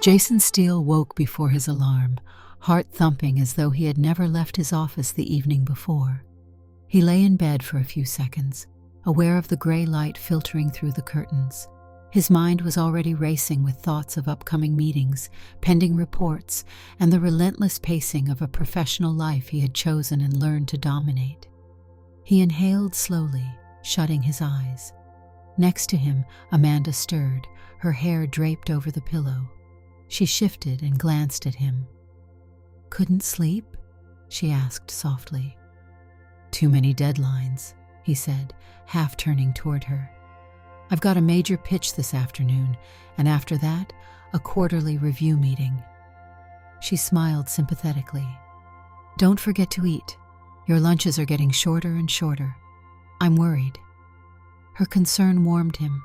Jason Steele woke before his alarm, heart thumping as though he had never left his office the evening before. He lay in bed for a few seconds, aware of the gray light filtering through the curtains. His mind was already racing with thoughts of upcoming meetings, pending reports, and the relentless pacing of a professional life he had chosen and learned to dominate. He inhaled slowly, shutting his eyes. Next to him, Amanda stirred, her hair draped over the pillow. She shifted and glanced at him. "Couldn't sleep?" she asked softly. "Too many deadlines," he said, half turning toward her. "I've got a major pitch this afternoon, and after that, a quarterly review meeting." She smiled sympathetically. "Don't forget to eat. Your lunches are getting shorter and shorter. I'm worried." Her concern warmed him.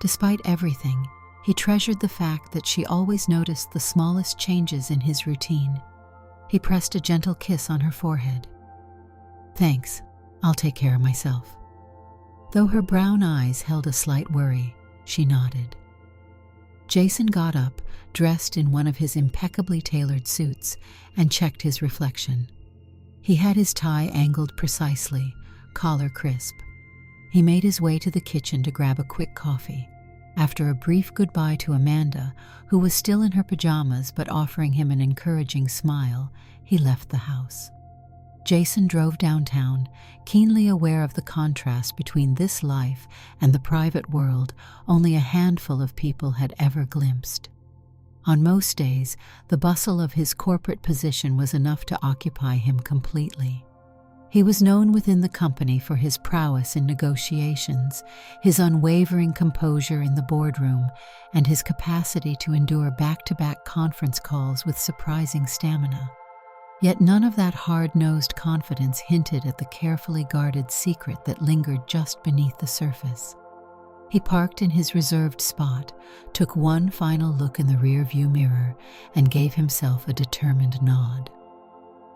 Despite everything, he treasured the fact that she always noticed the smallest changes in his routine. He pressed a gentle kiss on her forehead. "Thanks, I'll take care of myself." Though her brown eyes held a slight worry, she nodded. Jason got up, dressed in one of his impeccably tailored suits, and checked his reflection. He had his tie angled precisely, collar crisp. He made his way to the kitchen to grab a quick coffee. After a brief goodbye to Amanda, who was still in her pajamas but offering him an encouraging smile, he left the house. Jason drove downtown, keenly aware of the contrast between this life and the private world only a handful of people had ever glimpsed. On most days, the bustle of his corporate position was enough to occupy him completely. He was known within the company for his prowess in negotiations, his unwavering composure in the boardroom, and his capacity to endure back-to-back conference calls with surprising stamina. Yet none of that hard-nosed confidence hinted at the carefully guarded secret that lingered just beneath the surface. He parked in his reserved spot, took one final look in the rear-view mirror, and gave himself a determined nod.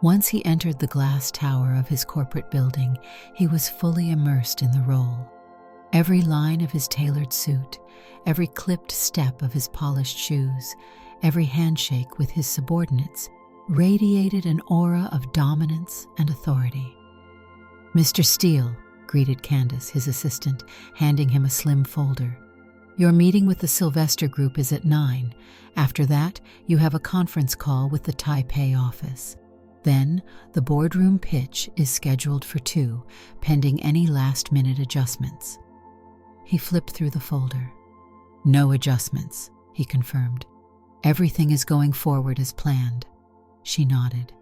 Once he entered the glass tower of his corporate building, he was fully immersed in the role. Every line of his tailored suit, every clipped step of his polished shoes, every handshake with his subordinates radiated an aura of dominance and authority. "Mr. Steele," greeted Candace, his assistant, handing him a slim folder. "Your meeting with the Sylvester Group is at 9. After that, you have a conference call with the Taipei office. Then, the boardroom pitch is scheduled for 2, pending any last-minute adjustments." He flipped through the folder. "No adjustments," he confirmed. "Everything is going forward as planned." She nodded.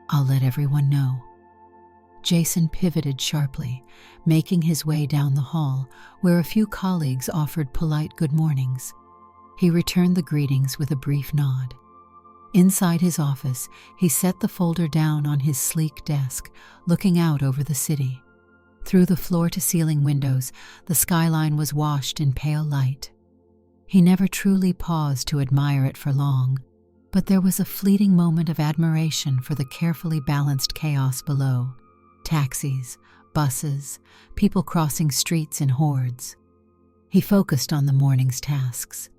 "I'll let everyone know." Jason pivoted sharply, making his way down the hall, where a few colleagues offered polite good mornings. He returned the greetings with a brief nod. Inside his office, he set the folder down on his sleek desk, looking out over the city. Through the floor-to-ceiling windows, the skyline was washed in pale light. He never truly paused to admire it for long, but there was a fleeting moment of admiration for the carefully balanced chaos below. Taxis, buses, people crossing streets in hordes. He focused on the morning's tasks.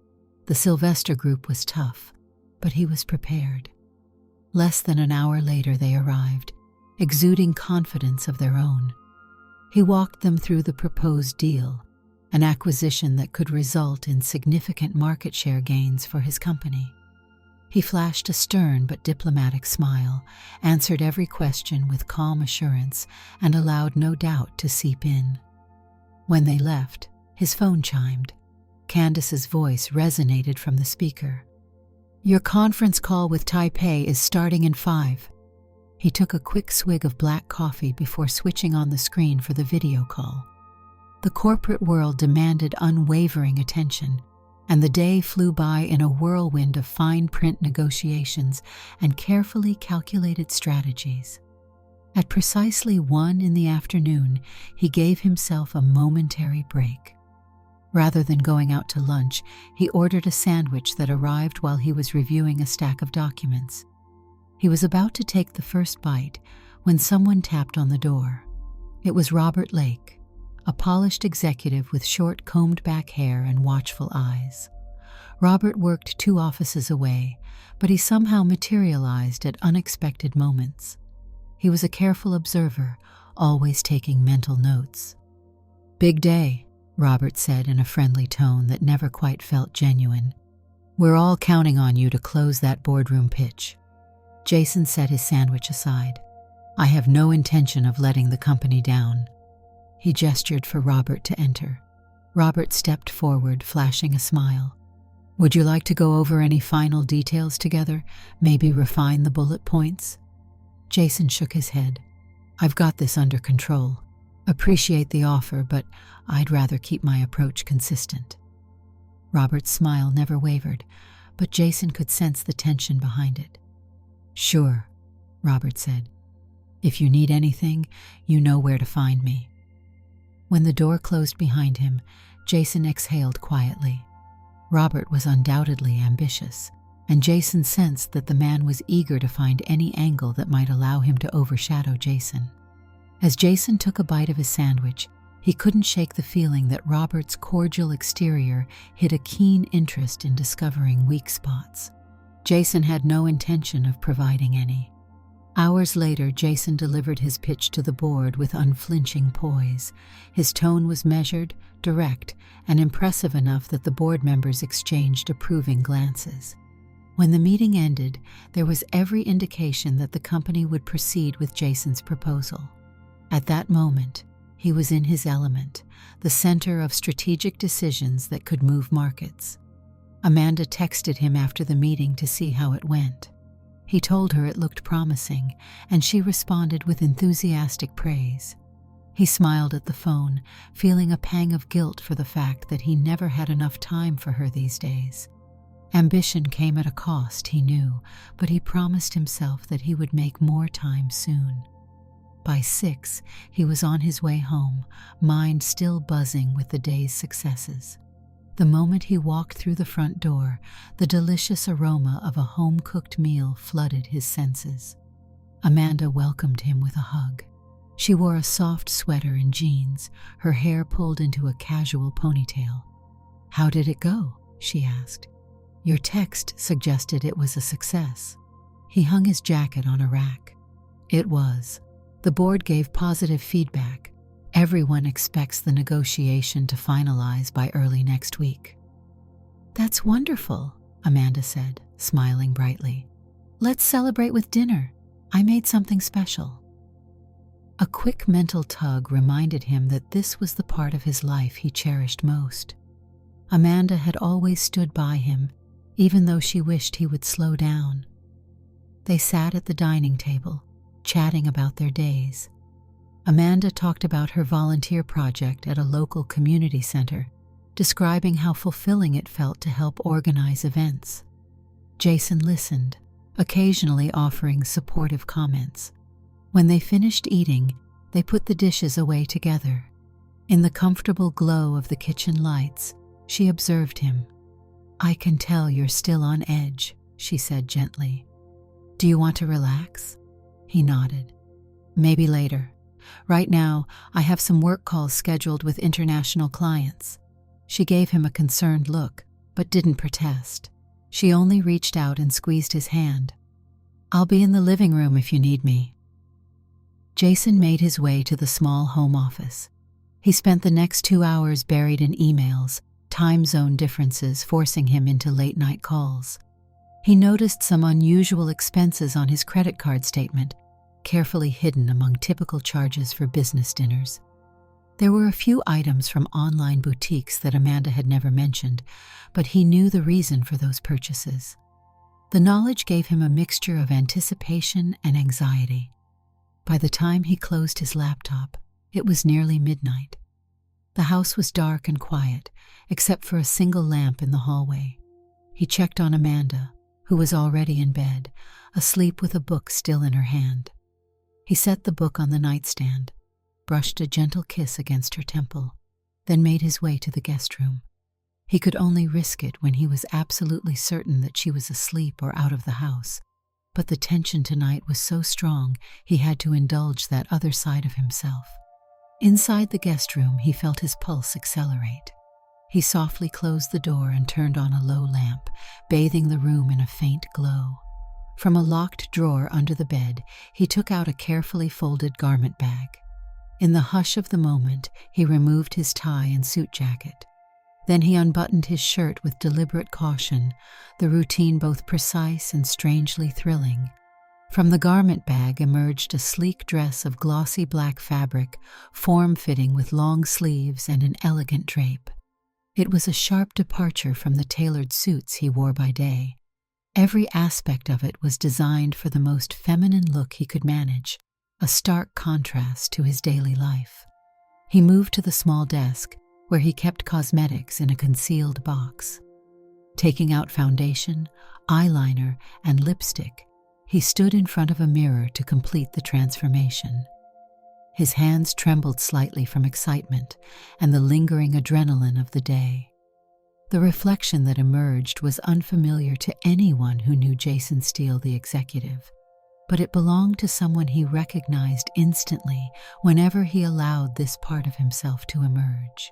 The Sylvester Group was tough, but he was prepared. Less than an hour later they arrived, exuding confidence of their own. He walked them through the proposed deal, an acquisition that could result in significant market share gains for his company. He flashed a stern but diplomatic smile, answered every question with calm assurance, and allowed no doubt to seep in. When they left, his phone chimed. Candace's voice resonated from the speaker. "Your conference call with Taipei is starting in 5. He took a quick swig of black coffee before switching on the screen for the video call. The corporate world demanded unwavering attention, and the day flew by in a whirlwind of fine-print negotiations and carefully calculated strategies. At precisely 1 in the afternoon, he gave himself a momentary break. Rather than going out to lunch, he ordered a sandwich that arrived while he was reviewing a stack of documents. He was about to take the first bite when someone tapped on the door. It was Robert Lake, a polished executive with short combed-back hair and watchful eyes. Robert worked 2 offices away, but he somehow materialized at unexpected moments. He was a careful observer, always taking mental notes. "Big day," Robert said in a friendly tone that never quite felt genuine. "We're all counting on you to close that boardroom pitch." Jason set his sandwich aside. "I have no intention of letting the company down." He gestured for Robert to enter. Robert stepped forward, flashing a smile. "Would you like to go over any final details together? Maybe refine the bullet points?" Jason shook his head. "I've got this under control. Appreciate the offer, but I'd rather keep my approach consistent." Robert's smile never wavered, but Jason could sense the tension behind it. "Sure," Robert said. "If you need anything, you know where to find me." When the door closed behind him, Jason exhaled quietly. Robert was undoubtedly ambitious, and Jason sensed that the man was eager to find any angle that might allow him to overshadow Jason. As Jason took a bite of his sandwich, he couldn't shake the feeling that Robert's cordial exterior hid a keen interest in discovering weak spots. Jason had no intention of providing any. Hours later, Jason delivered his pitch to the board with unflinching poise. His tone was measured, direct, and impressive enough that the board members exchanged approving glances. When the meeting ended, there was every indication that the company would proceed with Jason's proposal. At that moment, he was in his element, the center of strategic decisions that could move markets. Amanda texted him after the meeting to see how it went. He told her it looked promising, and she responded with enthusiastic praise. He smiled at the phone, feeling a pang of guilt for the fact that he never had enough time for her these days. Ambition came at a cost, he knew, but he promised himself that he would make more time soon. By 6, he was on his way home, mind still buzzing with the day's successes. The moment he walked through the front door, the delicious aroma of a home-cooked meal flooded his senses. Amanda welcomed him with a hug. She wore a soft sweater and jeans, her hair pulled into a casual ponytail. "How did it go?" she asked. "Your text suggested it was a success." He hung his jacket on a rack. It was. The board gave positive feedback. Everyone expects the negotiation to finalize by early next week. "That's wonderful," Amanda said, smiling brightly. "Let's celebrate with dinner. I made something special." A quick mental tug reminded him that this was the part of his life he cherished most. Amanda had always stood by him, even though she wished he would slow down. They sat at the dining table, chatting about their days. Amanda talked about her volunteer project at a local community center, describing how fulfilling it felt to help organize events. Jason listened, occasionally offering supportive comments. When they finished eating, they put the dishes away together. In the comfortable glow of the kitchen lights, she observed him. "I can tell you're still on edge," she said gently. "Do you want to relax?" He nodded. "Maybe later. Right now, I have some work calls scheduled with international clients." She gave him a concerned look, but didn't protest. She only reached out and squeezed his hand. "I'll be in the living room if you need me." Jason made his way to the small home office. He spent the next 2 hours buried in emails, time zone differences forcing him into late-night calls. He noticed some unusual expenses on his credit card statement, carefully hidden among typical charges for business dinners. There were a few items from online boutiques that Amanda had never mentioned, but he knew the reason for those purchases. The knowledge gave him a mixture of anticipation and anxiety. By the time he closed his laptop, it was nearly midnight. The house was dark and quiet, except for a single lamp in the hallway. He checked on Amanda, who was already in bed, asleep with a book still in her hand. He set the book on the nightstand, brushed a gentle kiss against her temple, then made his way to the guest room. He could only risk it when he was absolutely certain that she was asleep or out of the house, but the tension tonight was so strong he had to indulge that other side of himself. Inside the guest room, he felt his pulse accelerate. He softly closed the door and turned on a low lamp, bathing the room in a faint glow. From a locked drawer under the bed, he took out a carefully folded garment bag. In the hush of the moment, he removed his tie and suit jacket. Then he unbuttoned his shirt with deliberate caution, the routine both precise and strangely thrilling. From the garment bag emerged a sleek dress of glossy black fabric, form-fitting with long sleeves and an elegant drape. It was a sharp departure from the tailored suits he wore by day. Every aspect of it was designed for the most feminine look he could manage, a stark contrast to his daily life. He moved to the small desk, where he kept cosmetics in a concealed box. Taking out foundation, eyeliner, and lipstick, he stood in front of a mirror to complete the transformation. His hands trembled slightly from excitement and the lingering adrenaline of the day. The reflection that emerged was unfamiliar to anyone who knew Jason Steele, the executive, but it belonged to someone he recognized instantly whenever he allowed this part of himself to emerge.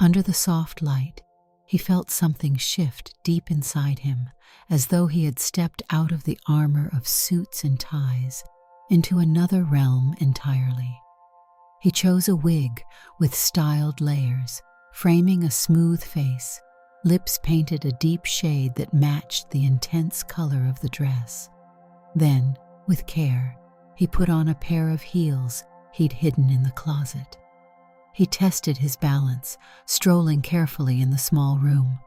Under the soft light, he felt something shift deep inside him, as though he had stepped out of the armor of suits and ties into another realm entirely. He chose a wig with styled layers, framing a smooth face, lips painted a deep shade that matched the intense color of the dress. Then, with care, he put on a pair of heels he'd hidden in the closet. He tested his balance, strolling carefully in the small room.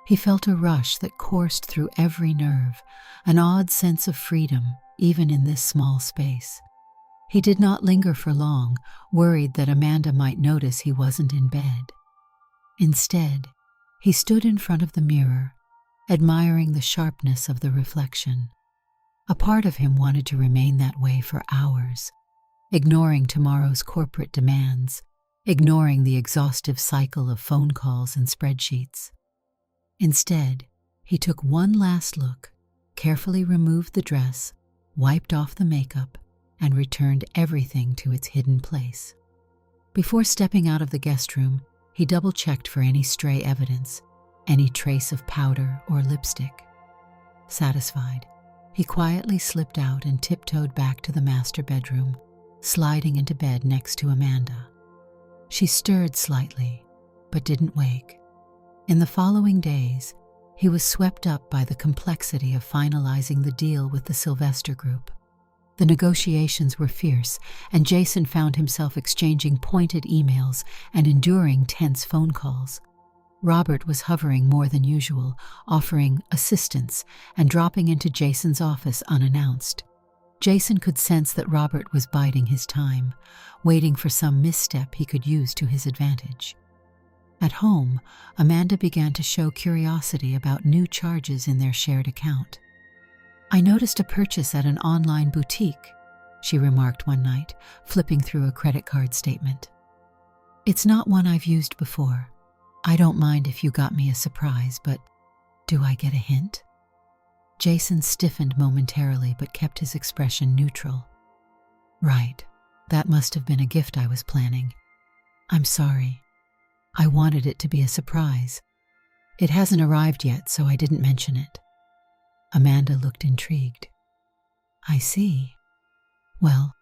He felt a rush that coursed through every nerve, an odd sense of freedom, even in this small space. He did not linger for long, worried that Amanda might notice he wasn't in bed. Instead, he stood in front of the mirror, admiring the sharpness of the reflection. A part of him wanted to remain that way for hours, ignoring tomorrow's corporate demands, ignoring the exhaustive cycle of phone calls and spreadsheets. Instead, he took one last look, carefully removed the dress, wiped off the makeup, and returned everything to its hidden place. Before stepping out of the guest room, he double-checked for any stray evidence, any trace of powder or lipstick. Satisfied, he quietly slipped out and tiptoed back to the master bedroom, sliding into bed next to Amanda. She stirred slightly, but didn't wake. In the following days, he was swept up by the complexity of finalizing the deal with the Sylvester Group. The negotiations were fierce, and Jason found himself exchanging pointed emails and enduring tense phone calls. Robert was hovering more than usual, offering assistance and dropping into Jason's office unannounced. Jason could sense that Robert was biding his time, waiting for some misstep he could use to his advantage. At home, Amanda began to show curiosity about new charges in their shared account. "I noticed a purchase at an online boutique," she remarked one night, flipping through a credit card statement. "It's not one I've used before. I don't mind if you got me a surprise, but do I get a hint?" Jason stiffened momentarily but kept his expression neutral. "Right, that must have been a gift I was planning. I'm sorry. I wanted it to be a surprise. It hasn't arrived yet, so I didn't mention it." Amanda looked intrigued. "I see. Well,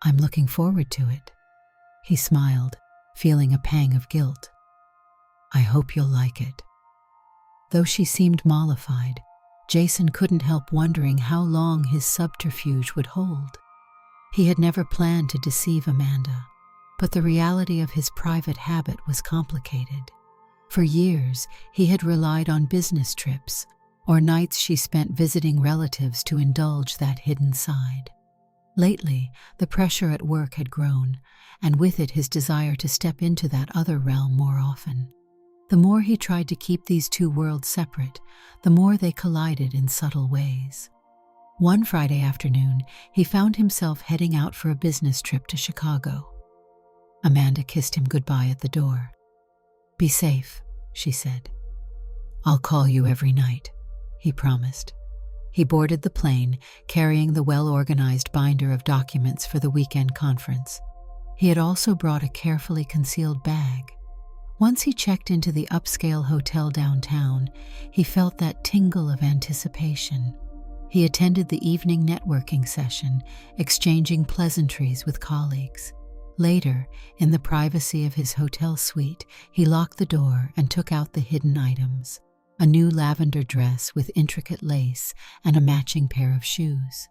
I'm looking forward to it." He smiled, feeling a pang of guilt. "I hope you'll like it." Though she seemed mollified, Jason couldn't help wondering how long his subterfuge would hold. He had never planned to deceive Amanda, but the reality of his private habit was complicated. For years, he had relied on business trips, or nights she spent visiting relatives to indulge that hidden side. Lately, the pressure at work had grown, and with it his desire to step into that other realm more often. The more he tried to keep these two worlds separate, the more they collided in subtle ways. One Friday afternoon, he found himself heading out for a business trip to Chicago. Amanda kissed him goodbye at the door. "Be safe," she said. "I'll call you every night," he promised. He boarded the plane, carrying the well-organized binder of documents for the weekend conference. He had also brought a carefully concealed bag, Once he checked into the upscale hotel downtown, he felt that tingle of anticipation. He attended the evening networking session, exchanging pleasantries with colleagues. Later, in the privacy of his hotel suite, he locked the door and took out the hidden items: a new lavender dress with intricate lace and a matching pair of shoes.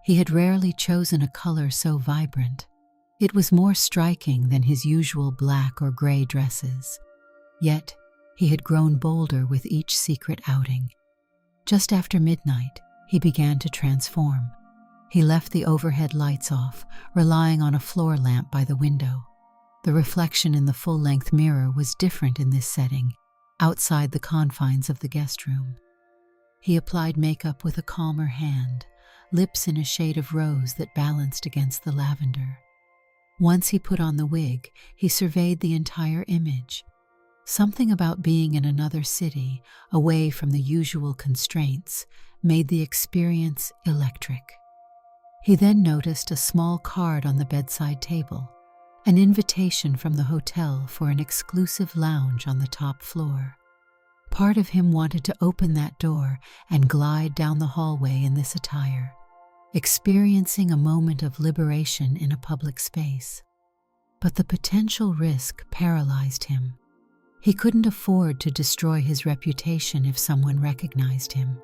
He had rarely chosen a color so vibrant. It was more striking than his usual black or gray dresses. Yet, he had grown bolder with each secret outing. Just after midnight, he began to transform. He left the overhead lights off, relying on a floor lamp by the window. The reflection in the full-length mirror was different in this setting, outside the confines of the guest room. He applied makeup with a calmer hand, lips in a shade of rose that balanced against the lavender. Once he put on the wig, he surveyed the entire image. Something about being in another city, away from the usual constraints, made the experience electric. He then noticed a small card on the bedside table, an invitation from the hotel for an exclusive lounge on the top floor. Part of him wanted to open that door and glide down the hallway in this attire, experiencing a moment of liberation in a public space. But the potential risk paralyzed him. He couldn't afford to destroy his reputation if someone recognized him.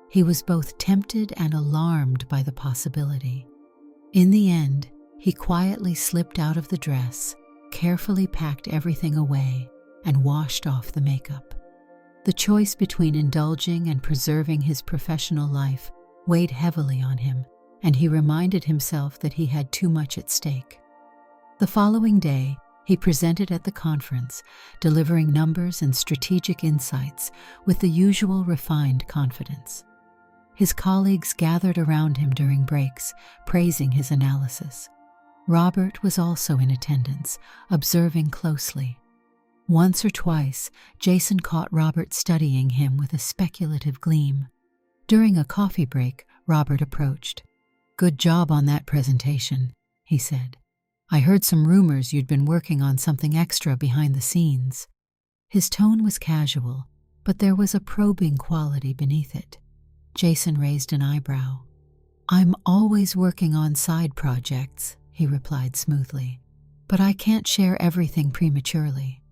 He was both tempted and alarmed by the possibility. In the end, he quietly slipped out of the dress, carefully packed everything away, and washed off the makeup. The choice between indulging and preserving his professional life weighed heavily on him, and he reminded himself that he had too much at stake. The following day, he presented at the conference, delivering numbers and strategic insights with the usual refined confidence. His colleagues gathered around him during breaks, praising his analysis. Robert was also in attendance, observing closely. Once or twice, Jason caught Robert studying him with a speculative gleam. During a coffee break, Robert approached. "Good job on that presentation," he said. "I heard some rumors you'd been working on something extra behind the scenes." His tone was casual, but there was a probing quality beneath it. Jason raised an eyebrow. "I'm always working on side projects," he replied smoothly, "but I can't share everything prematurely."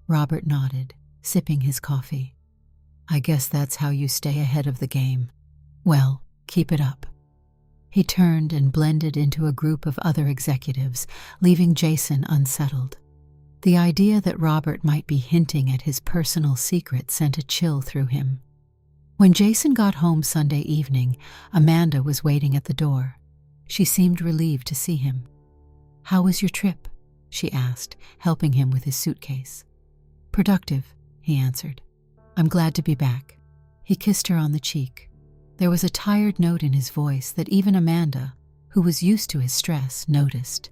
Robert nodded, sipping his coffee. "I guess that's how you stay ahead of the game. Well, keep it up." He turned and blended into a group of other executives, leaving Jason unsettled. The idea that Robert might be hinting at his personal secret sent a chill through him. When Jason got home Sunday evening, Amanda was waiting at the door. She seemed relieved to see him. "How was your trip?" she asked, helping him with his suitcase. "Productive," he answered. "I'm glad to be back." He kissed her on the cheek. There was a tired note in his voice that even Amanda, who was used to his stress, noticed.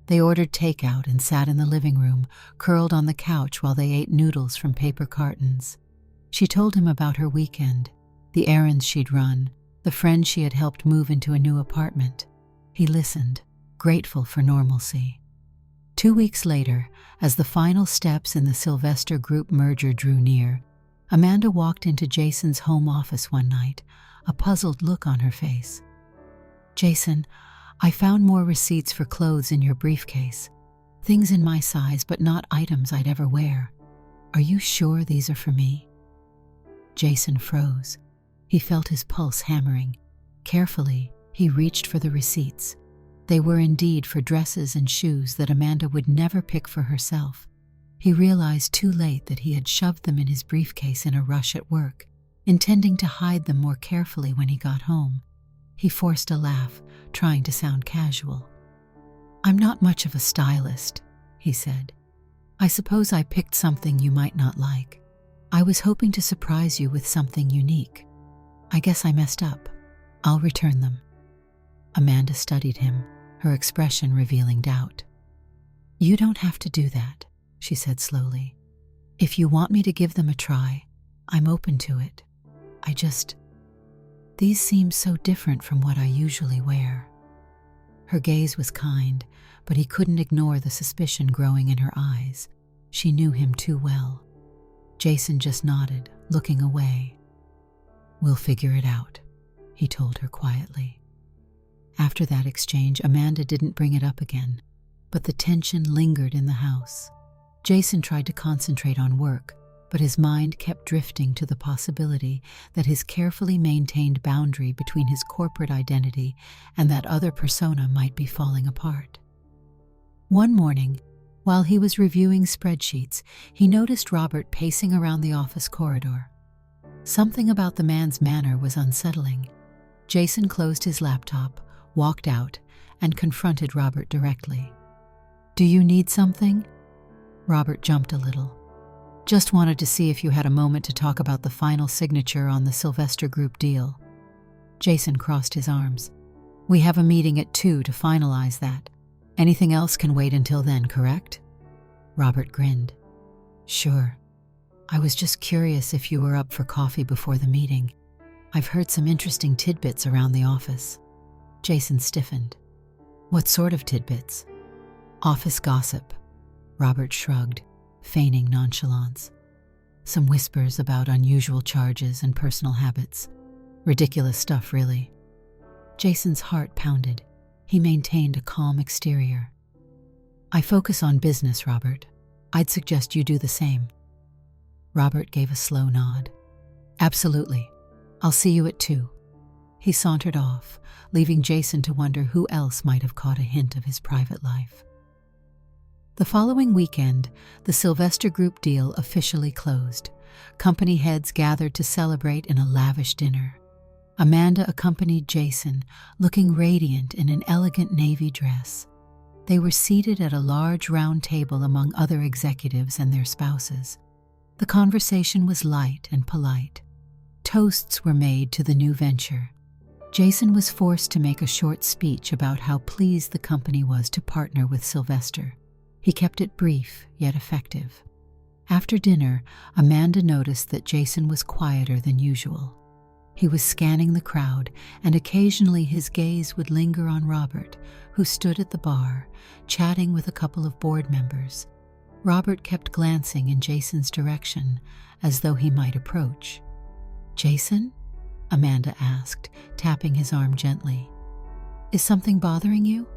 They ordered takeout and sat in the living room, curled on the couch while they ate noodles from paper cartons. She told him about her weekend, the errands she'd run, the friend she had helped move into a new apartment. He listened, grateful for normalcy. 2 weeks later, as the final steps in the Sylvester Group merger drew near, Amanda walked into Jason's home office one night, a puzzled look on her face. "Jason, I found more receipts for clothes in your briefcase. Things in my size, but not items I'd ever wear. Are you sure these are for me?" Jason froze. He felt his pulse hammering. Carefully, he reached for the receipts. They were indeed for dresses and shoes that Amanda would never pick for herself. He realized too late that he had shoved them in his briefcase in a rush at work, intending to hide them more carefully when he got home. He forced a laugh, trying to sound casual. "I'm not much of a stylist," he said. "I suppose I picked something you might not like. I was hoping to surprise you with something unique. I guess I messed up. I'll return them." Amanda studied him, her expression revealing doubt. "You don't have to do that," she said slowly. "If you want me to give them a try, I'm open to it. These seem so different from what I usually wear." Her gaze was kind, but he couldn't ignore the suspicion growing in her eyes. She knew him too well. Jason just nodded, looking away. "We'll figure it out," he told her quietly. After that exchange, Amanda didn't bring it up again, but the tension lingered in the house. Jason tried to concentrate on work, but his mind kept drifting to the possibility that his carefully maintained boundary between his corporate identity and that other persona might be falling apart. One morning, while he was reviewing spreadsheets, he noticed Robert pacing around the office corridor. Something about the man's manner was unsettling. Jason closed his laptop, walked out, and confronted Robert directly. "Do you need something?" Robert jumped a little. "Just wanted to see if you had a moment to talk about the final signature on the Sylvester Group deal." Jason crossed his arms. "We have a meeting at 2 to finalize that. Anything else can wait until then, correct?" Robert grinned. "Sure. I was just curious if you were up for coffee before the meeting. I've heard some interesting tidbits around the office." Jason stiffened. "What sort of tidbits?" "Office gossip." Robert shrugged, feigning nonchalance. "Some whispers about unusual charges and personal habits. Ridiculous stuff, really." Jason's heart pounded. He maintained a calm exterior. "I focus on business, Robert. I'd suggest you do the same." Robert gave a slow nod. "Absolutely. I'll see you at 2. He sauntered off, leaving Jason to wonder who else might have caught a hint of his private life. The following weekend, the Sylvester Group deal officially closed. Company heads gathered to celebrate in a lavish dinner. Amanda accompanied Jason, looking radiant in an elegant navy dress. They were seated at a large round table among other executives and their spouses. The conversation was light and polite. Toasts were made to the new venture. Jason was forced to make a short speech about how pleased the company was to partner with Sylvester. He kept it brief, yet effective. After dinner, Amanda noticed that Jason was quieter than usual. He was scanning the crowd, and occasionally his gaze would linger on Robert, who stood at the bar, chatting with a couple of board members. Robert kept glancing in Jason's direction, as though he might approach. "Jason?" Amanda asked, tapping his arm gently. "Is something bothering you?"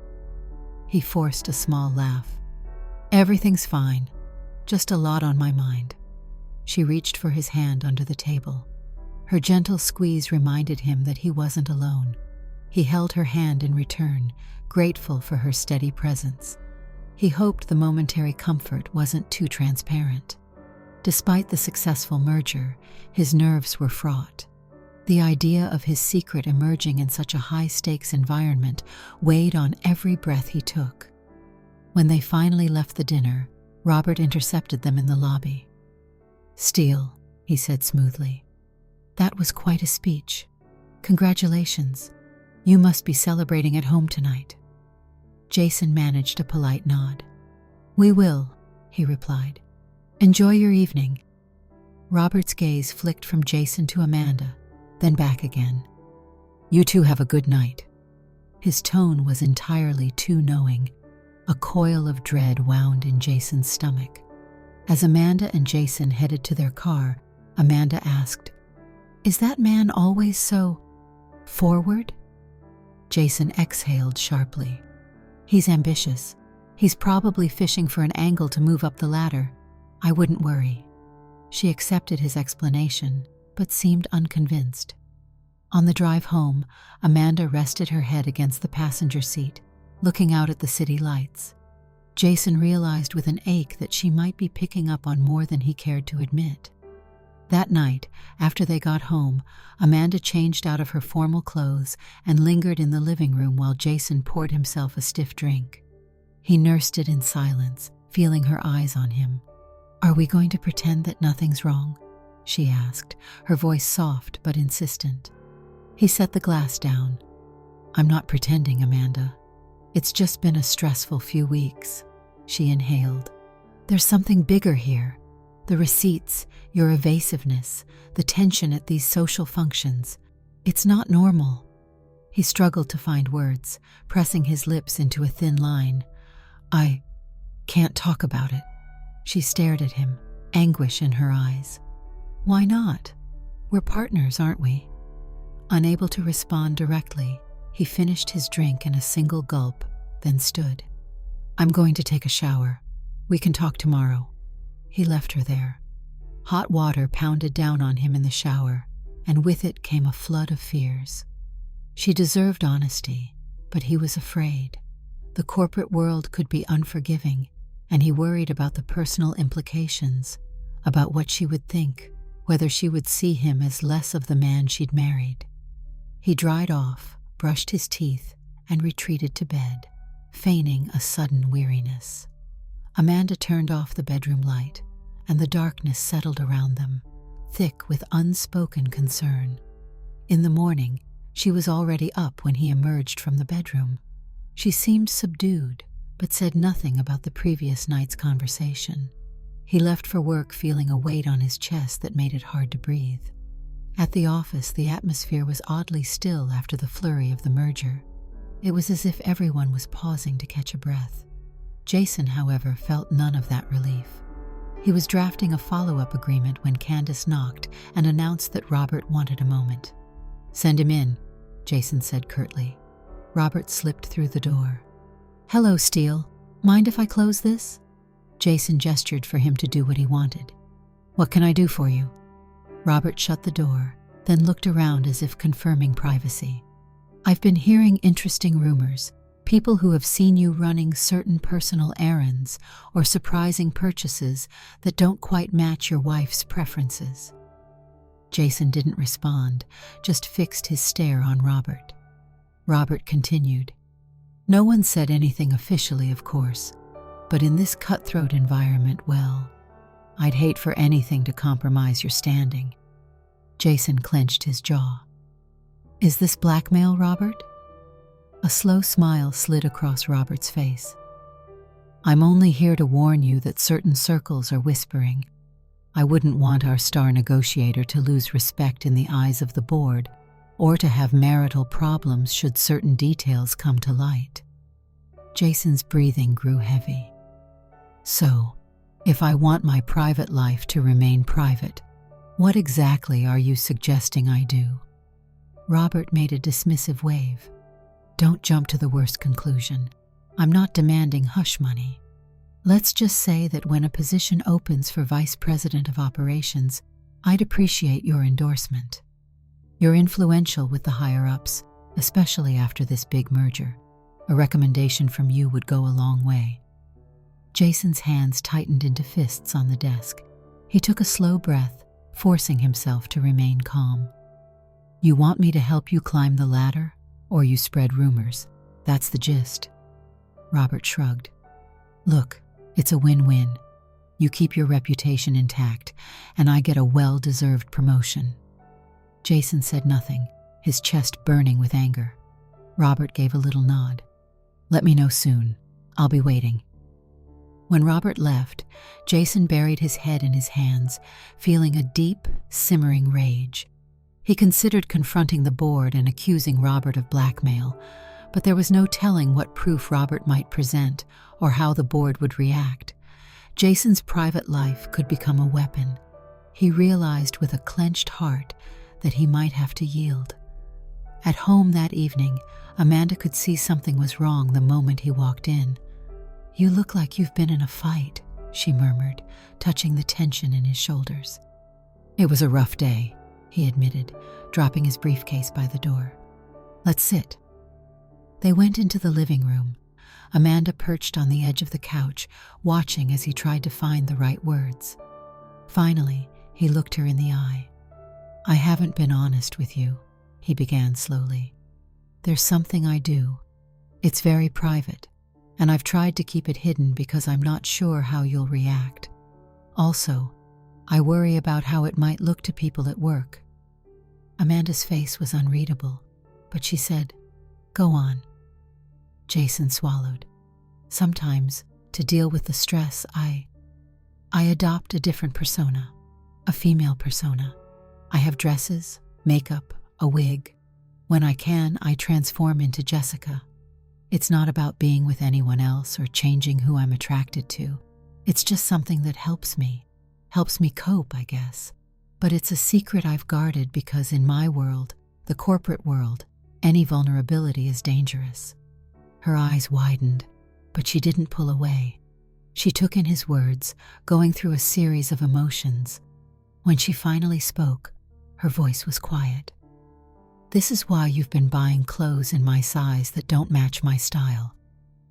He forced a small laugh. "Everything's fine. Just a lot on my mind." She reached for his hand under the table. Her gentle squeeze reminded him that he wasn't alone. He held her hand in return, grateful for her steady presence. He hoped the momentary comfort wasn't too transparent. Despite the successful merger, his nerves were fraught. The idea of his secret emerging in such a high-stakes environment weighed on every breath he took. When they finally left the dinner, Robert intercepted them in the lobby. "Steele," he said smoothly. "That was quite a speech. Congratulations. You must be celebrating at home tonight." Jason managed a polite nod. "We will," he replied. "Enjoy your evening." Robert's gaze flicked from Jason to Amanda, then back again. "You two have a good night." His tone was entirely too knowing. A coil of dread wound in Jason's stomach. As Amanda and Jason headed to their car, Amanda asked, "Is that man always so forward?" Jason exhaled sharply. "He's ambitious. He's probably fishing for an angle to move up the ladder. I wouldn't worry." She accepted his explanation, but seemed unconvinced. On the drive home, Amanda rested her head against the passenger seat, looking out at the city lights. Jason realized with an ache that she might be picking up on more than he cared to admit. That night, after they got home, Amanda changed out of her formal clothes and lingered in the living room while Jason poured himself a stiff drink. He nursed it in silence, feeling her eyes on him. "Are we going to pretend that nothing's wrong?" she asked, her voice soft but insistent. He set the glass down. "I'm not pretending, Amanda. It's just been a stressful few weeks." She inhaled. "There's something bigger here. The receipts, your evasiveness, the tension at these social functions. It's not normal." He struggled to find words, pressing his lips into a thin line. "I can't talk about it." She stared at him, anguish in her eyes. Why not? We're partners, aren't we? Unable to respond directly, he finished his drink in a single gulp, then stood. I'm going to take a shower. We can talk tomorrow. He left her there. Hot water pounded down on him in the shower, and with it came a flood of fears. She deserved honesty, but he was afraid. The corporate world could be unforgiving, and he worried about the personal implications, about what she would think, whether she would see him as less of the man she'd married. He dried off, brushed his teeth, and retreated to bed, feigning a sudden weariness. Amanda turned off the bedroom light, and the darkness settled around them, thick with unspoken concern. In the morning, she was already up when he emerged from the bedroom. She seemed subdued, but said nothing about the previous night's conversation. He left for work feeling a weight on his chest that made it hard to breathe. At the office, the atmosphere was oddly still after the flurry of the merger. It was as if everyone was pausing to catch a breath. Jason, however, felt none of that relief. He was drafting a follow-up agreement when Candace knocked and announced that Robert wanted a moment. "Send him in," Jason said curtly. Robert slipped through the door. "Hello, Steele. Mind if I close this?" Jason gestured for him to do what he wanted. "What can I do for you?" Robert shut the door, then looked around as if confirming privacy. "I've been hearing interesting rumors. People who have seen you running certain personal errands or surprising purchases that don't quite match your wife's preferences." Jason didn't respond, just fixed his stare on Robert. Robert continued. "No one said anything officially, of course, but in this cutthroat environment, well, I'd hate for anything to compromise your standing." Jason clenched his jaw. "Is this blackmail, Robert?" A slow smile slid across Robert's face. "I'm only here to warn you that certain circles are whispering. I wouldn't want our star negotiator to lose respect in the eyes of the board, or to have marital problems should certain details come to light." Jason's breathing grew heavy. "So, if I want my private life to remain private, what exactly are you suggesting I do?" Robert made a dismissive wave. "Don't jump to the worst conclusion. I'm not demanding hush money. Let's just say that when a position opens for Vice President of Operations, I'd appreciate your endorsement. You're influential with the higher-ups, especially after this big merger. A recommendation from you would go a long way." Jason's hands tightened into fists on the desk. He took a slow breath, forcing himself to remain calm. "You want me to help you climb the ladder? Or you spread rumors? That's the gist." Robert shrugged. "Look, it's a win-win. You keep your reputation intact, and I get a well-deserved promotion." Jason said nothing, his chest burning with anger. Robert gave a little nod. "Let me know soon. I'll be waiting." When Robert left, Jason buried his head in his hands, feeling a deep, simmering rage. He considered confronting the board and accusing Robert of blackmail, but there was no telling what proof Robert might present or how the board would react. Jason's private life could become a weapon. He realized with a clenched heart that he might have to yield. At home that evening, Amanda could see something was wrong the moment he walked in. "You look like you've been in a fight," she murmured, touching the tension in his shoulders. "It was a rough day," he admitted, dropping his briefcase by the door. "Let's sit." They went into the living room. Amanda perched on the edge of the couch, watching as he tried to find the right words. Finally, he looked her in the eye. "I haven't been honest with you," he began slowly. "There's something I do. It's very private, and I've tried to keep it hidden because I'm not sure how you'll react. Also, I worry about how it might look to people at work." Amanda's face was unreadable, but she said, "Go on." Jason swallowed. "Sometimes, to deal with the stress, I adopt a different persona, a female persona. I have dresses, makeup, a wig. When I can, I transform into Jessica. It's not about being with anyone else or changing who I'm attracted to. It's just something that helps me cope, I guess. But it's a secret I've guarded because in my world, the corporate world, any vulnerability is dangerous." Her eyes widened, but she didn't pull away. She took in his words, going through a series of emotions. When she finally spoke, her voice was quiet. "This is why you've been buying clothes in my size that don't match my style.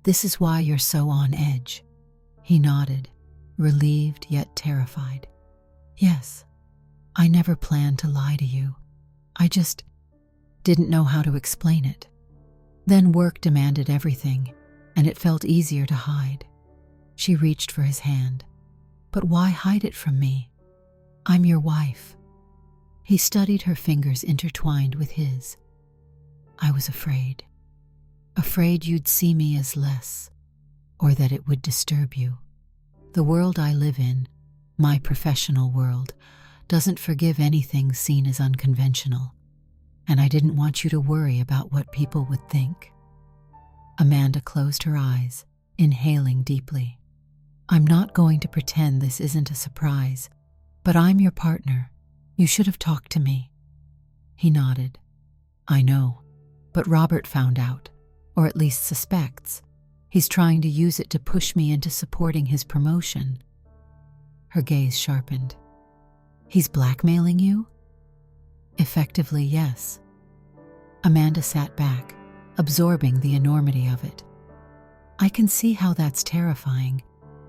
This is why you're so on edge." He nodded, relieved yet terrified. "Yes, I never planned to lie to you. I just didn't know how to explain it. Then work demanded everything, and it felt easier to hide." She reached for his hand. "But why hide it from me? I'm your wife." He studied her fingers intertwined with his. "I was afraid. Afraid you'd see me as less, or that it would disturb you. The world I live in, my professional world, doesn't forgive anything seen as unconventional, and I didn't want you to worry about what people would think." Amanda closed her eyes, inhaling deeply. "I'm not going to pretend this isn't a surprise, but I'm your partner. You should have talked to me." He nodded. "I know, but Robert found out, or at least suspects. He's trying to use it to push me into supporting his promotion." Her gaze sharpened. "He's blackmailing you?" "Effectively, yes." Amanda sat back, absorbing the enormity of it. "I can see how that's terrifying,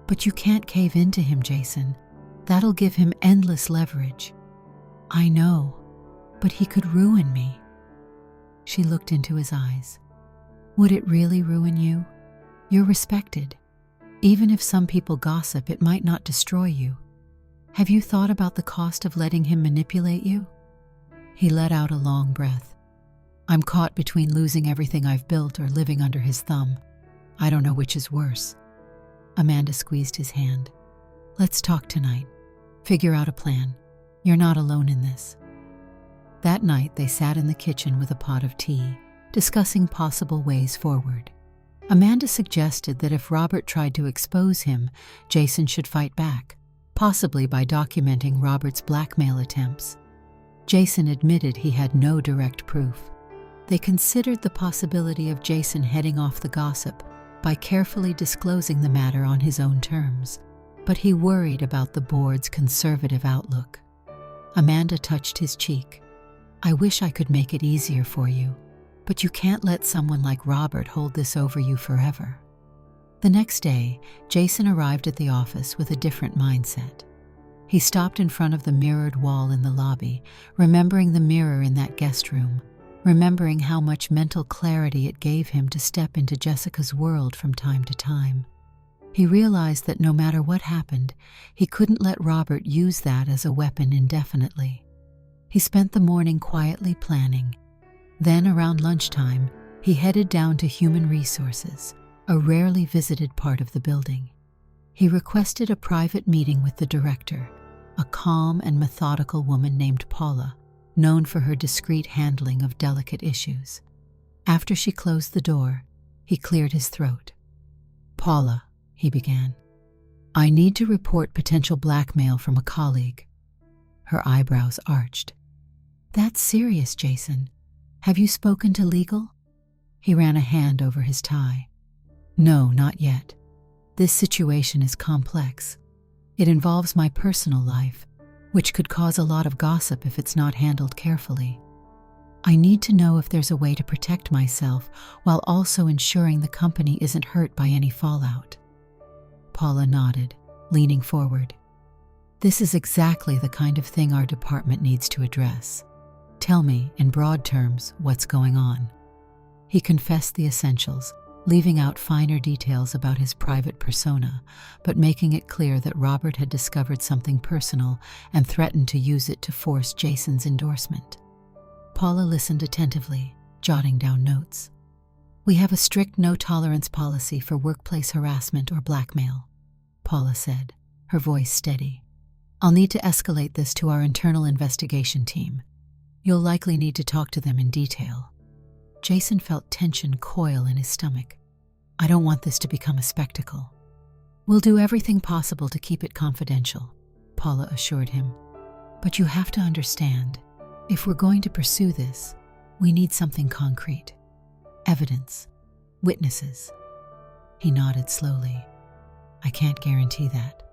but you can't cave into him, Jason. That'll give him endless leverage." "I know, but he could ruin me." She looked into his eyes. "Would it really ruin you? You're respected. Even if some people gossip, it might not destroy you. Have you thought about the cost of letting him manipulate you?" He let out a long breath. "I'm caught between losing everything I've built or living under his thumb. I don't know which is worse." Amanda squeezed his hand. "Let's talk tonight. Figure out a plan. You're not alone in this." That night they sat in the kitchen with a pot of tea, discussing possible ways forward. Amanda suggested that if Robert tried to expose him, Jason should fight back, possibly by documenting Robert's blackmail attempts. Jason admitted he had no direct proof. They considered the possibility of Jason heading off the gossip by carefully disclosing the matter on his own terms, but he worried about the board's conservative outlook. Amanda touched his cheek. "I wish I could make it easier for you, but you can't let someone like Robert hold this over you forever." The next day, Jason arrived at the office with a different mindset. He stopped in front of the mirrored wall in the lobby, remembering the mirror in that guest room, remembering how much mental clarity it gave him to step into Jessica's world from time to time. He realized that no matter what happened, he couldn't let Robert use that as a weapon indefinitely. He spent the morning quietly planning. Then, around lunchtime, he headed down to Human Resources, a rarely visited part of the building. He requested a private meeting with the director, a calm and methodical woman named Paula, known for her discreet handling of delicate issues. After she closed the door, he cleared his throat. "Paula," he began, "I need to report potential blackmail from a colleague." Her eyebrows arched. "That's serious, Jason. Have you spoken to legal?" He ran a hand over his tie. "No, not yet. This situation is complex. It involves my personal life, which could cause a lot of gossip if it's not handled carefully. I need to know if there's a way to protect myself while also ensuring the company isn't hurt by any fallout." Paula nodded, leaning forward. "This is exactly the kind of thing our department needs to address. Tell me, in broad terms, what's going on." He confessed the essentials, leaving out finer details about his private persona, but making it clear that Robert had discovered something personal and threatened to use it to force Jason's endorsement. Paula listened attentively, jotting down notes. "We have a strict no-tolerance policy for workplace harassment or blackmail," Paula said, her voice steady. "I'll need to escalate this to our internal investigation team. You'll likely need to talk to them in detail." Jason felt tension coil in his stomach. "I don't want this to become a spectacle." "We'll do everything possible to keep it confidential," Paula assured him. "But you have to understand, if we're going to pursue this, we need something concrete. Evidence. Witnesses." He nodded slowly. "I can't guarantee that.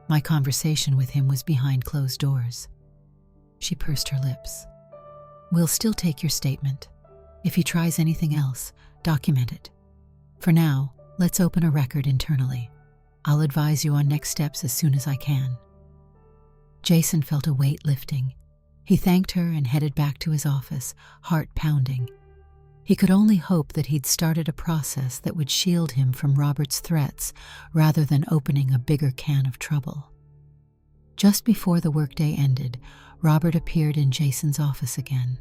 My conversation with him was behind closed doors." She pursed her lips. "We'll still take your statement. If he tries anything else, document it. For now, let's open a record internally. I'll advise you on next steps as soon as I can." Jason felt a weight lifting. He thanked her and headed back to his office, heart pounding. He could only hope that he'd started a process that would shield him from Robert's threats rather than opening a bigger can of trouble. Just before the workday ended, Robert appeared in Jason's office again.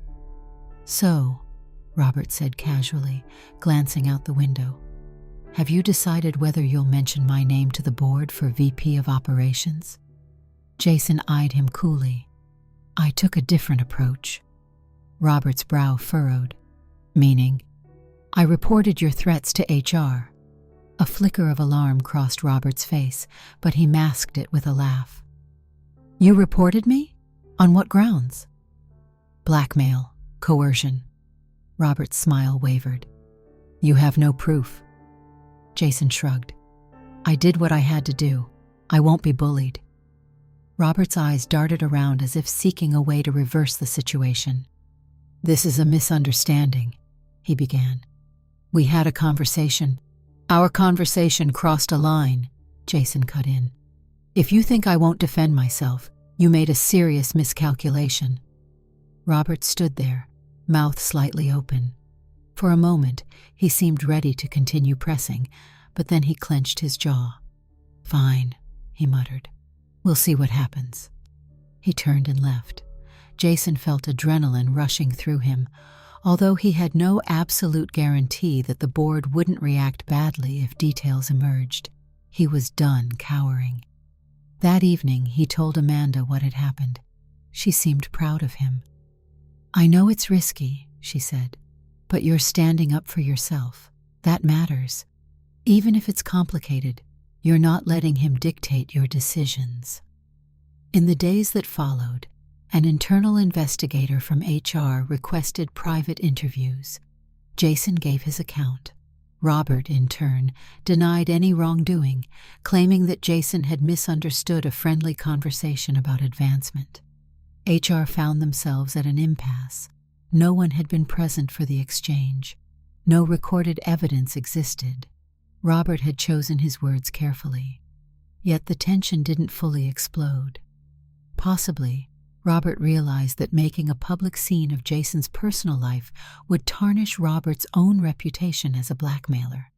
"So," Robert said casually, glancing out the window, "have you decided whether you'll mention my name to the board for VP of Operations?" Jason eyed him coolly. "I took a different approach." Robert's brow furrowed. "Meaning?" "I reported your threats to HR." A flicker of alarm crossed Robert's face, but he masked it with a laugh. "You reported me? On what grounds?" "Blackmail, coercion." Robert's smile wavered. "You have no proof." Jason shrugged. "I did what I had to do. I won't be bullied." Robert's eyes darted around as if seeking a way to reverse the situation. "This is a misunderstanding," he began. "We had a conversation." "Our conversation crossed a line," Jason cut in. "If you think I won't defend myself, you made a serious miscalculation." Robert stood there, mouth slightly open. For a moment, he seemed ready to continue pressing, but then he clenched his jaw. "Fine," he muttered. "We'll see what happens." He turned and left. Jason felt adrenaline rushing through him, although he had no absolute guarantee that the board wouldn't react badly if details emerged. He was done cowering. That evening, he told Amanda what had happened. She seemed proud of him. "I know it's risky," she said, "but you're standing up for yourself. That matters. Even if it's complicated, you're not letting him dictate your decisions." In the days that followed, an internal investigator from HR requested private interviews. Jason gave his account. Robert, in turn, denied any wrongdoing, claiming that Jason had misunderstood a friendly conversation about advancement. HR found themselves at an impasse. No one had been present for the exchange. No recorded evidence existed. Robert had chosen his words carefully. Yet the tension didn't fully explode. Possibly, Robert realized that making a public scene of Jason's personal life would tarnish Robert's own reputation as a blackmailer.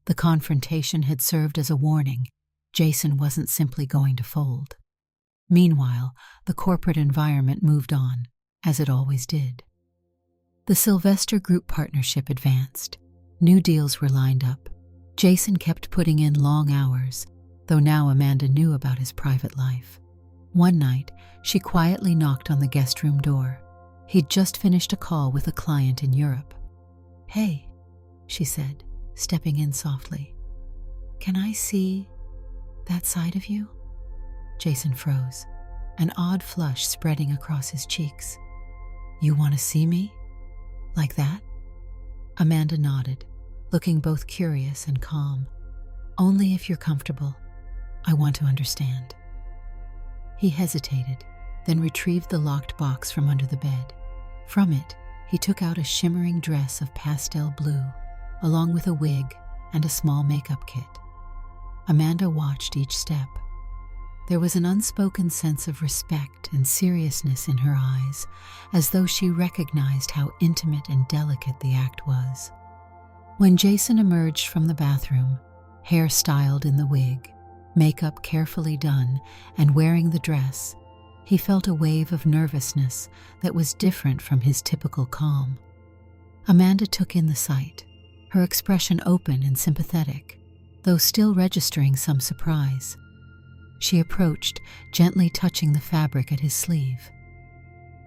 The confrontation had served as a warning. Jason wasn't simply going to fold. Meanwhile, the corporate environment moved on, as it always did. The Sylvester Group partnership advanced. New deals were lined up. Jason kept putting in long hours, though now Amanda knew about his private life. One night, she quietly knocked on the guest room door. He'd just finished a call with a client in Europe. "Hey," she said, stepping in softly. "Can I see that side of you?" Jason froze, an odd flush spreading across his cheeks. "You want to see me? Like that?" Amanda nodded, looking both curious and calm. "Only if you're comfortable. I want to understand." He hesitated, then retrieved the locked box from under the bed. From it, he took out a shimmering dress of pastel blue, along with a wig and a small makeup kit. Amanda watched each step. There was an unspoken sense of respect and seriousness in her eyes, as though she recognized how intimate and delicate the act was. When Jason emerged from the bathroom, hair styled in the wig, makeup carefully done, and wearing the dress, he felt a wave of nervousness that was different from his typical calm. Amanda took in the sight, her expression open and sympathetic, though still registering some surprise. She approached, gently touching the fabric at his sleeve.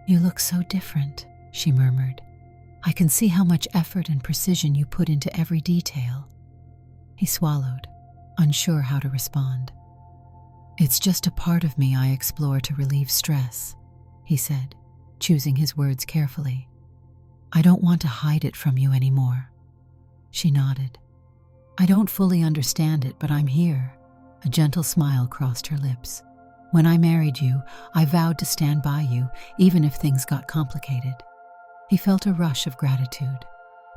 "You look so different," she murmured. "I can see how much effort and precision you put into every detail." He swallowed. unsure how to respond. "It's just a part of me I explore to relieve stress," he said, choosing his words carefully. "I don't want to hide it from you anymore." She nodded. "I don't fully understand it, but I'm here." A gentle smile crossed her lips. "When I married you, I vowed to stand by you, even if things got complicated." He felt a rush of gratitude.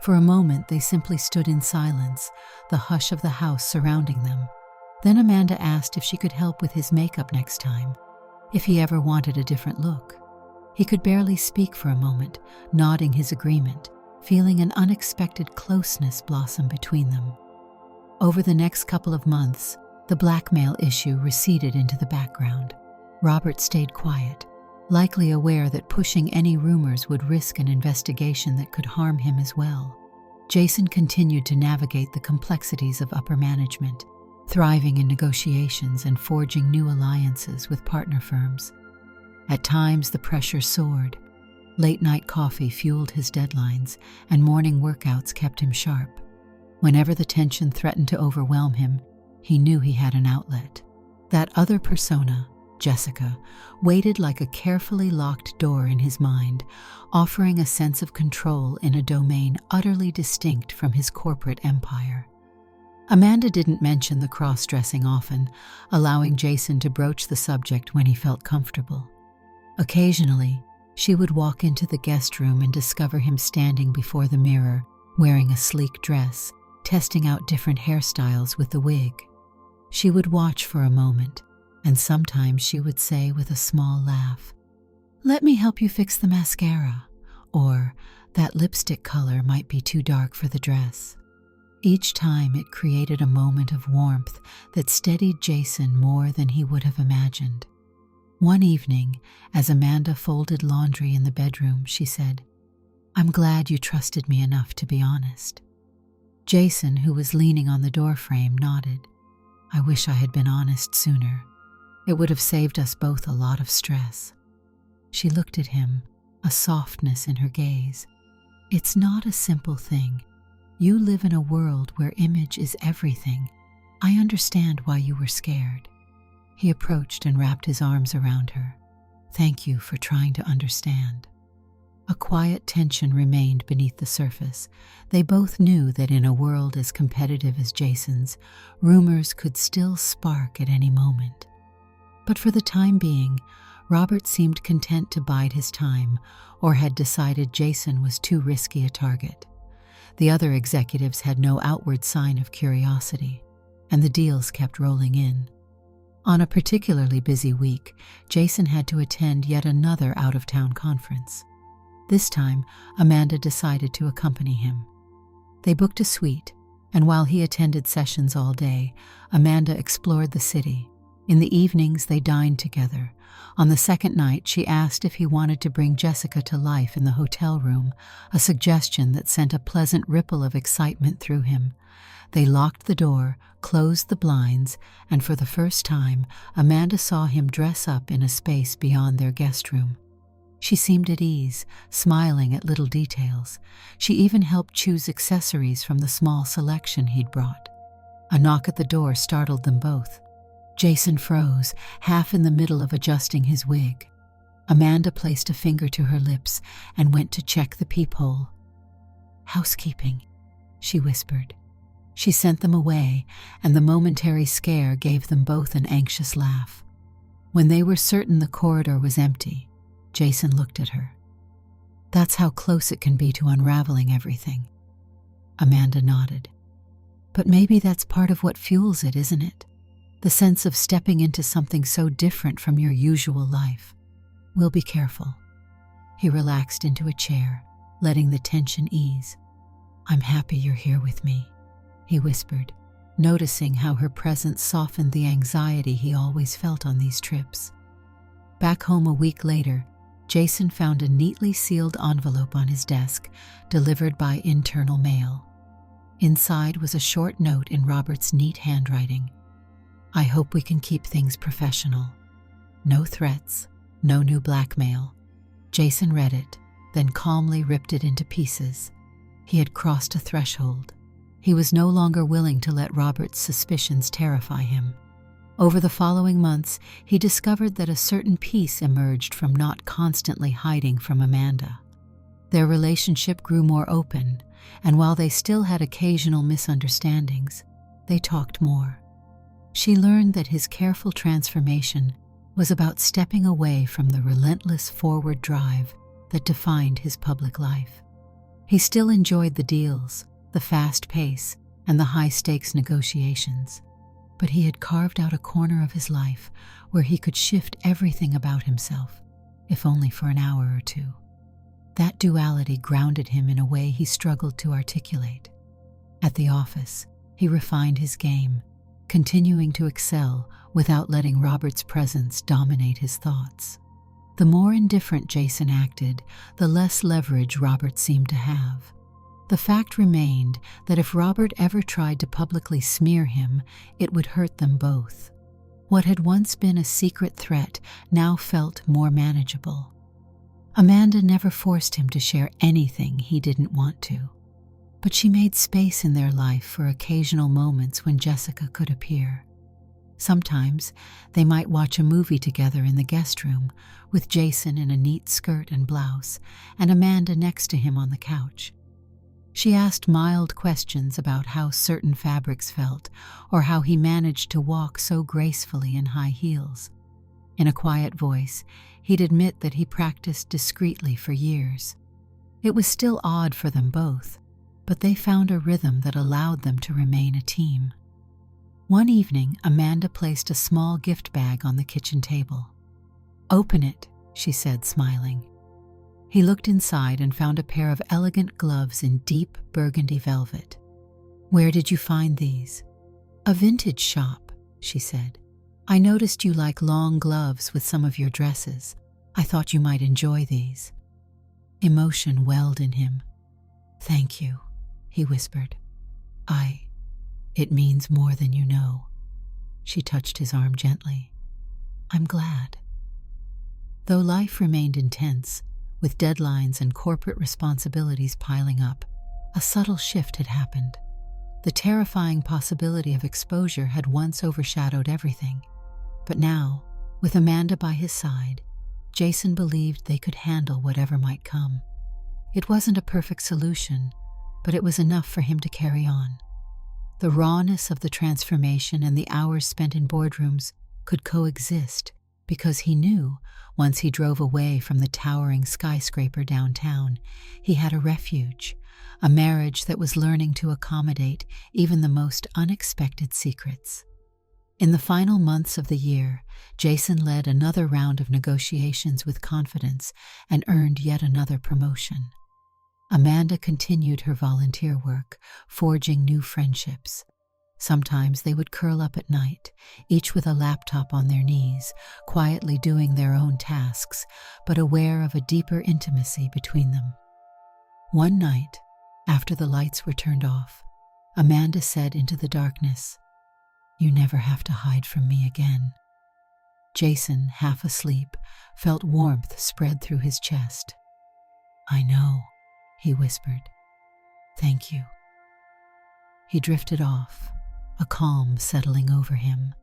For a moment, they simply stood in silence, the hush of the house surrounding them. Then Amanda asked if she could help with his makeup next time, if he ever wanted a different look. He could barely speak for a moment, nodding his agreement, feeling an unexpected closeness blossom between them. Over the next couple of months, the blackmail issue receded into the background. Robert stayed quiet, likely aware that pushing any rumors would risk an investigation that could harm him as well. Jason continued to navigate the complexities of upper management, thriving in negotiations and forging new alliances with partner firms. At times, the pressure soared. Late-night coffee fueled his deadlines, and morning workouts kept him sharp. Whenever the tension threatened to overwhelm him, he knew he had an outlet. That other persona, Jessica, waited like a carefully locked door in his mind, offering a sense of control in a domain utterly distinct from his corporate empire. Amanda didn't mention the cross-dressing often, allowing Jason to broach the subject when he felt comfortable. Occasionally, she would walk into the guest room and discover him standing before the mirror, wearing a sleek dress, testing out different hairstyles with the wig. She would watch for a moment, and sometimes she would say with a small laugh, "Let me help you fix the mascara," or "That lipstick color might be too dark for the dress." Each time it created a moment of warmth that steadied Jason more than he would have imagined. One evening, as Amanda folded laundry in the bedroom, she said, "I'm glad you trusted me enough to be honest." Jason, who was leaning on the doorframe, nodded. "I wish I had been honest sooner. It would have saved us both a lot of stress." She looked at him, a softness in her gaze. "It's not a simple thing. You live in a world where image is everything. I understand why you were scared." He approached and wrapped his arms around her. "Thank you for trying to understand." A quiet tension remained beneath the surface. They both knew that in a world as competitive as Jason's, rumors could still spark at any moment. But for the time being, Robert seemed content to bide his time, or had decided Jason was too risky a target. The other executives had no outward sign of curiosity, and the deals kept rolling in. On a particularly busy week, Jason had to attend yet another out-of-town conference. This time, Amanda decided to accompany him. They booked a suite, and while he attended sessions all day, Amanda explored the city. In the evenings, they dined together. On the second night, she asked if he wanted to bring Jessica to life in the hotel room, a suggestion that sent a pleasant ripple of excitement through him. They locked the door, closed the blinds, and for the first time, Amanda saw him dress up in a space beyond their guest room. She seemed at ease, smiling at little details. She even helped choose accessories from the small selection he'd brought. A knock at the door startled them both. Jason froze, half in the middle of adjusting his wig. Amanda placed a finger to her lips and went to check the peephole. "Housekeeping," she whispered. She sent them away, and the momentary scare gave them both an anxious laugh. When they were certain the corridor was empty, Jason looked at her. "That's how close it can be to unraveling everything." Amanda nodded. "But maybe that's part of what fuels it, isn't it? The sense of stepping into something so different from your usual life. We'll be careful." He relaxed into a chair, letting the tension ease. "I'm happy you're here with me," he whispered, noticing how her presence softened the anxiety he always felt on these trips. Back home a week later, Jason found a neatly sealed envelope on his desk, delivered by internal mail. Inside was a short note in Robert's neat handwriting. "I hope we can keep things professional. No threats, no new blackmail." Jason read it, then calmly ripped it into pieces. He had crossed a threshold. He was no longer willing to let Robert's suspicions terrify him. Over the following months, he discovered that a certain peace emerged from not constantly hiding from Amanda. Their relationship grew more open, and while they still had occasional misunderstandings, they talked more. She learned that his careful transformation was about stepping away from the relentless forward drive that defined his public life. He still enjoyed the deals, the fast pace, and the high-stakes negotiations, but he had carved out a corner of his life where he could shift everything about himself, if only for an hour or two. That duality grounded him in a way he struggled to articulate. At the office, he refined his game, continuing to excel without letting Robert's presence dominate his thoughts. The more indifferent Jason acted, the less leverage Robert seemed to have. The fact remained that if Robert ever tried to publicly smear him, it would hurt them both. What had once been a secret threat now felt more manageable. Amanda never forced him to share anything he didn't want to, but she made space in their life for occasional moments when Jessica could appear. Sometimes they might watch a movie together in the guest room, with Jason in a neat skirt and blouse, and Amanda next to him on the couch. She asked mild questions about how certain fabrics felt, or how he managed to walk so gracefully in high heels. In a quiet voice, he'd admit that he practiced discreetly for years. It was still odd for them both, but they found a rhythm that allowed them to remain a team. One evening, Amanda placed a small gift bag on the kitchen table. "Open it," she said, smiling. He looked inside and found a pair of elegant gloves in deep burgundy velvet. "Where did you find these?" "A vintage shop," she said. "I noticed you like long gloves with some of your dresses. I thought you might enjoy these." Emotion welled in him. "Thank you," he whispered. It means more than you know." She touched his arm gently. "I'm glad." Though life remained intense, with deadlines and corporate responsibilities piling up, a subtle shift had happened. The terrifying possibility of exposure had once overshadowed everything. But now, with Amanda by his side, Jason believed they could handle whatever might come. It wasn't a perfect solution, but it was enough for him to carry on. The rawness of the transformation and the hours spent in boardrooms could coexist because he knew, once he drove away from the towering skyscraper downtown, he had a refuge, a marriage that was learning to accommodate even the most unexpected secrets. In the final months of the year, Jason led another round of negotiations with confidence and earned yet another promotion. Amanda continued her volunteer work, forging new friendships. Sometimes they would curl up at night, each with a laptop on their knees, quietly doing their own tasks, but aware of a deeper intimacy between them. One night, after the lights were turned off, Amanda said into the darkness, "You never have to hide from me again." Jason, half asleep, felt warmth spread through his chest. "I know," he whispered. "Thank you." He drifted off, a calm settling over him.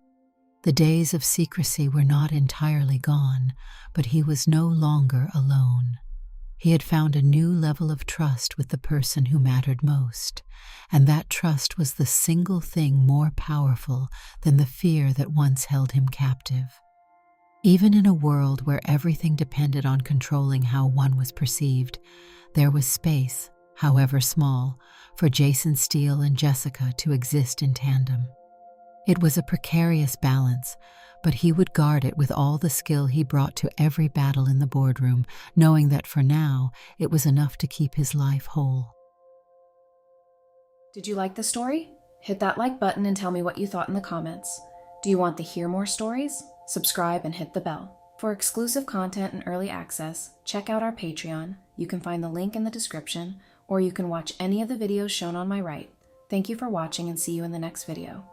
The days of secrecy were not entirely gone, but he was no longer alone. He had found a new level of trust with the person who mattered most, and that trust was the single thing more powerful than the fear that once held him captive. Even in a world where everything depended on controlling how one was perceived, there was space, however small, for Jason Steele and Jessica to exist in tandem. It was a precarious balance, but he would guard it with all the skill he brought to every battle in the boardroom, knowing that for now it was enough to keep his life whole. Did you like the story? Hit that like button and tell me what you thought in the comments. Do you want to hear more stories? Subscribe and hit the bell. For exclusive content and early access, check out our Patreon. You can find the link in the description, or you can watch any of the videos shown on my right. Thank you for watching and see you in the next video.